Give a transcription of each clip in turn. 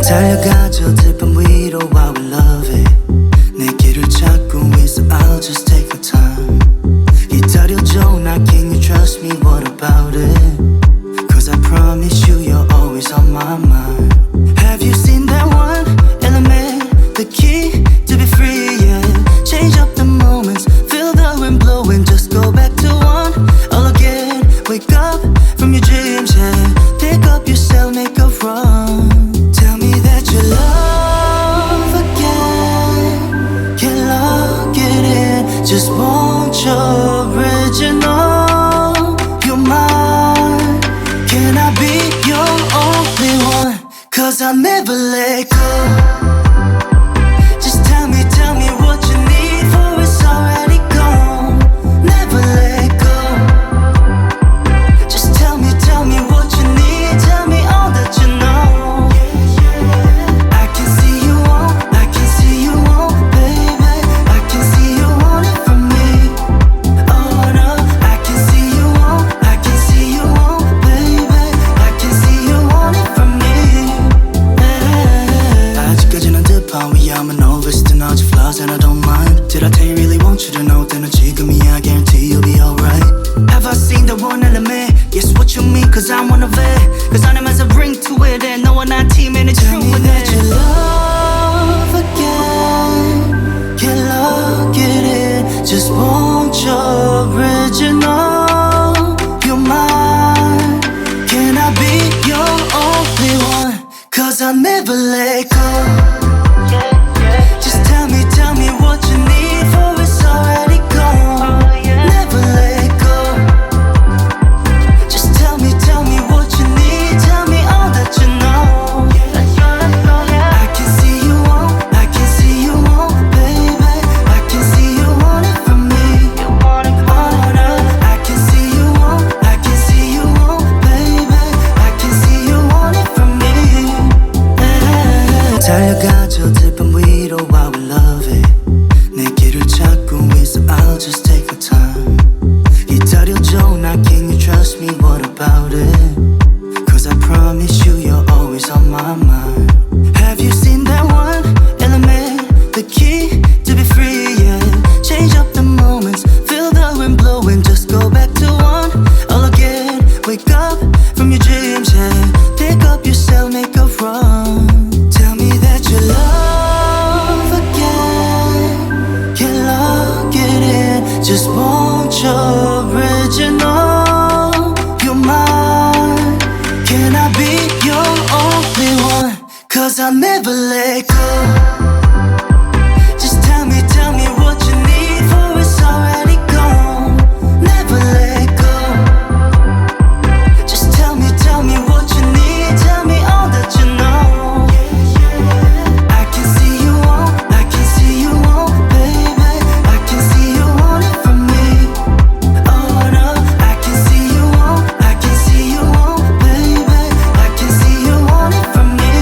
달려가 저 들판 위로 while we love it 내 길을 찾고 있어 I'll just take my time 기다려줘 나 can you trust me what about it Cause I promise you you're always on my mind Have you seen that one element the key to be free yeah change up the moments feel the wind blowing just go back to one all again wake up from your dreams yeah pick up yourself make a run tell me that you love again can't lock it in just want your original you're mine can I be your only one cause I'll never let go just tell me what you need for it's already gone never let go just tell me what you need tell me all that you know I can see you want baby I can see you want it from me oh no I can see you want baby I can see you want it from me 아직까지는 듯한 위에 I'm an novice to know your flaws and I don't mind Did I tell you really want you to know 때는 지금이야 guarantee you'll be alright Have I seen the one element Yes what you mean cause I'm one of it Cause I am as a ring to it and no one not team and it's true with that you love again can't lock it in just want your original you're mine can I be your only one cause I'll never let go just tell me what you need for it's already gone never let go just tell me what you need tell me all that you know I can see you want baby I can see you want it from me oh no I can see you want baby I can see you want it from me 달려가 저 들판 위로 while we love it 내 길을 찾고 있어 I'll just take my time 기다려줘 나 can you trust me what about it Cause I promise you you're always on my mind Have you seen that one element the key to be free yeah change up the moments feel the wind blowing just go back to one all again wake up from your dreams yeah pick up yourself make a run tell me that you love again can't lock it in just want your original you're mine can I be your only one cause I'll never let go just tell me what you need for it's already gone never let go just tell me what you need tell me all that you know I can see you want baby I can see you want it from me oh no I can see you want baby I can see you want it from me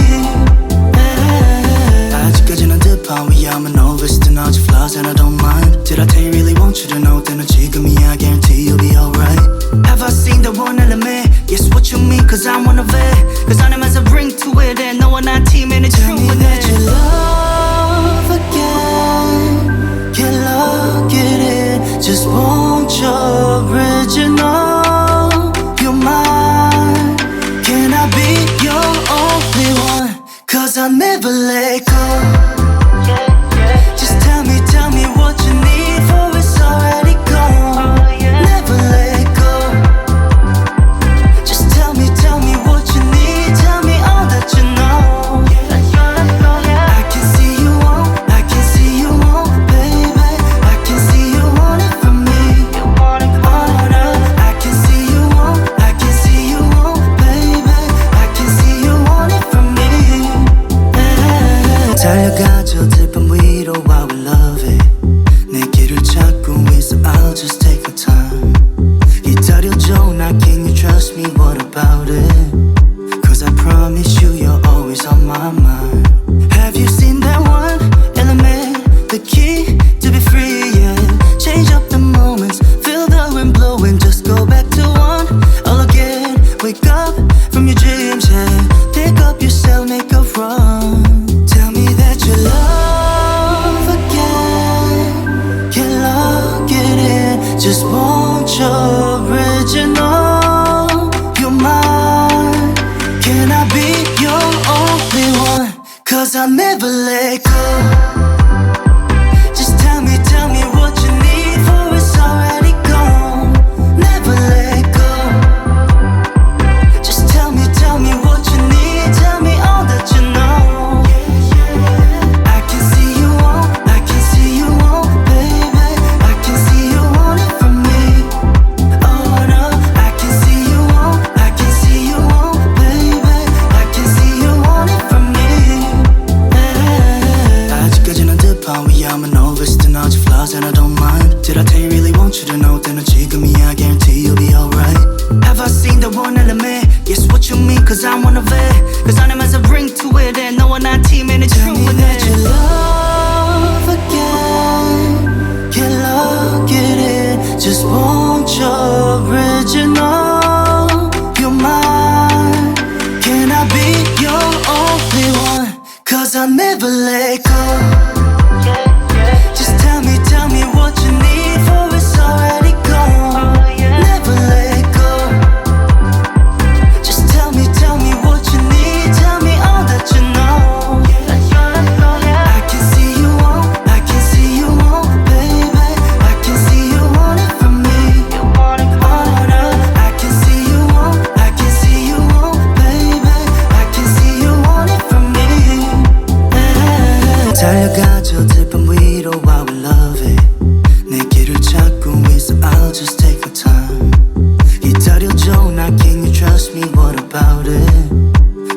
아직까지는 듯한 위에 I'm a novice to know your flaws and I don't mind Did I tell you really want you to know 때는 지금이야 guarantee you'll be alright Have I seen the one element Yes what you mean cause I'm one of it Cause I am as a ring to it and no one not team and it's true with that you love again can't lock it in just want your original you're mine can I be your only one cause I'll never let go just tell me what you need for it's already gone never let go just tell me what you need tell me all that you know I can see you want baby I can see you want it from me oh no I can see you want baby I can see you want it from me 달려가 저 들판 위로 while we love it 내 길을 찾고 'cause I'll never let go. Just tell me what you need, for it's already gone. Never let go. Just tell me what you need, tell me all that you know. I can see you want, baby. I can see you want it from me. Oh no, I can see you want, baby. I can see you want it from me. 아직까지는 듯한 위험은 novice to know your flaws and I don't mind. Did I tell you really want you to know? then 지금이야, guarantee you'll be alright. Have I seen the one element? Yes, what you mean, 'cause I'm one of it. 'Cause I know as a ring to it, and no one on team, and it's true with that you love again. Can't look at it, just want your original. You're mine, can I be your only one? 'Cause I'll never let go. Just tell me what you need, for it's already gone. Never let go. Just tell me what you need, tell me all that you know. I can see you want, baby. I can see you want it from me. Oh no, I can see you want, baby. I can see you want it from me. 달려가죠 들밤 위로 I will love it. 내 길을 찾고 있어, I'll just take my time. 기다려줘 나, can you trust me, what about it?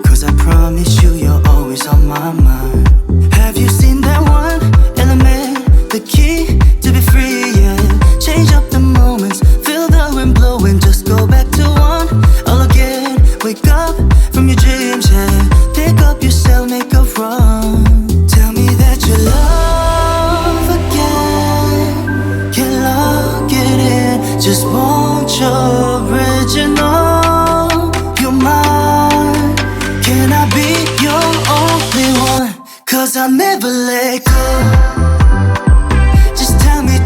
'Cause I promise you you're always on my mind. Have you seen that one element? The key to be free, yeah. Change up the moments, feel the wind blowing, just go back to one. All again, wake up from your dreams, yeah. Pick up yourself, make a run. Tell me that you love again. Can't look at it, just want your original. You're mine, can I be your only one? 'Cause I'll never let go. Just tell me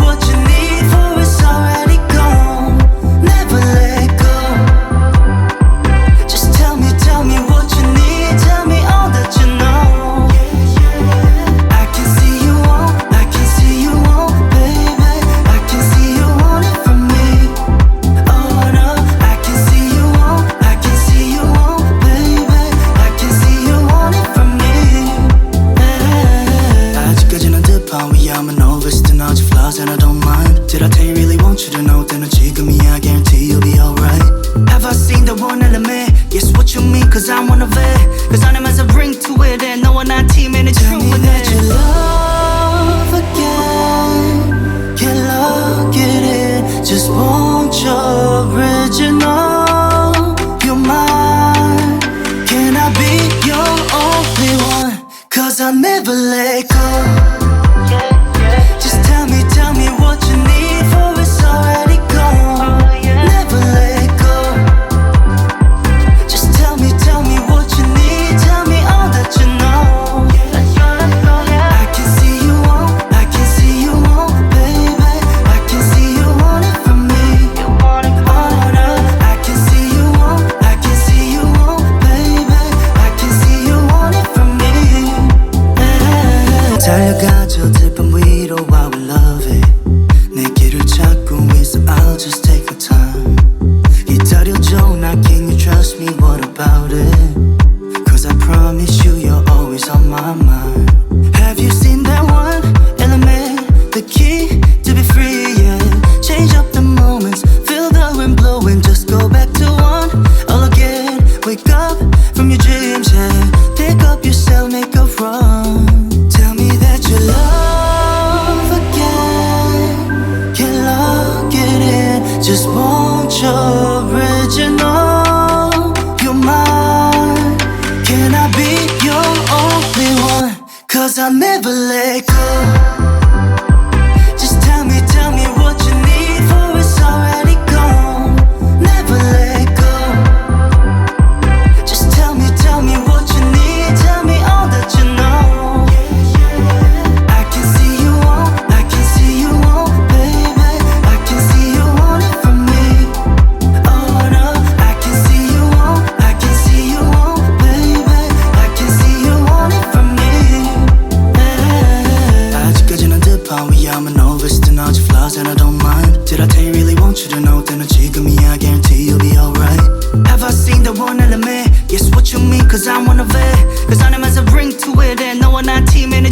what you need, for it's already gone. Never let go. Just tell me what you need, tell me all that you know. I can see you want, baby. I can see you want it from me. Oh no, I can see you want, baby. I can see you want it from me. 아직까지는 듯한 위험은 novice to know your flaws and I don't mind. Did I tell you really want you to know? then 지금이야, guarantee you'll be alright. Have I seen the one element? Yes, what you mean, 'cause I'm one of it. 'Cause I know as a ring to it, and no one on team, and it's true with that you love again. Can't look at it, just want your original. You're mine, can I be your only one? 'Cause I'll never let go. Just tell me what you need, for it's already gone. Never let go. Just tell me what you need, tell me all that you know. I can see you want, baby. I can see you want it from me. Oh no, I can see you want, baby. I can see you want it from me. 달려가죠 들밤 위로 I will love it. 내 길을 찾고 있어, I'll just take my time. 기다려줘 나, can you trust me, what about it? 'Cause I promise you you're always on my mind. Have you seen that one element? The key to be free, yeah. Change up the moments, feel the wind blowing, just go back to one. All again, wake up from your dreams, yeah. Pick up yourself, make a run. Tell me that you love again. Can't look at it, just want your original. You're mine, can I be your only one? Cause 안에면서 bring to it and 너와 나 팀에는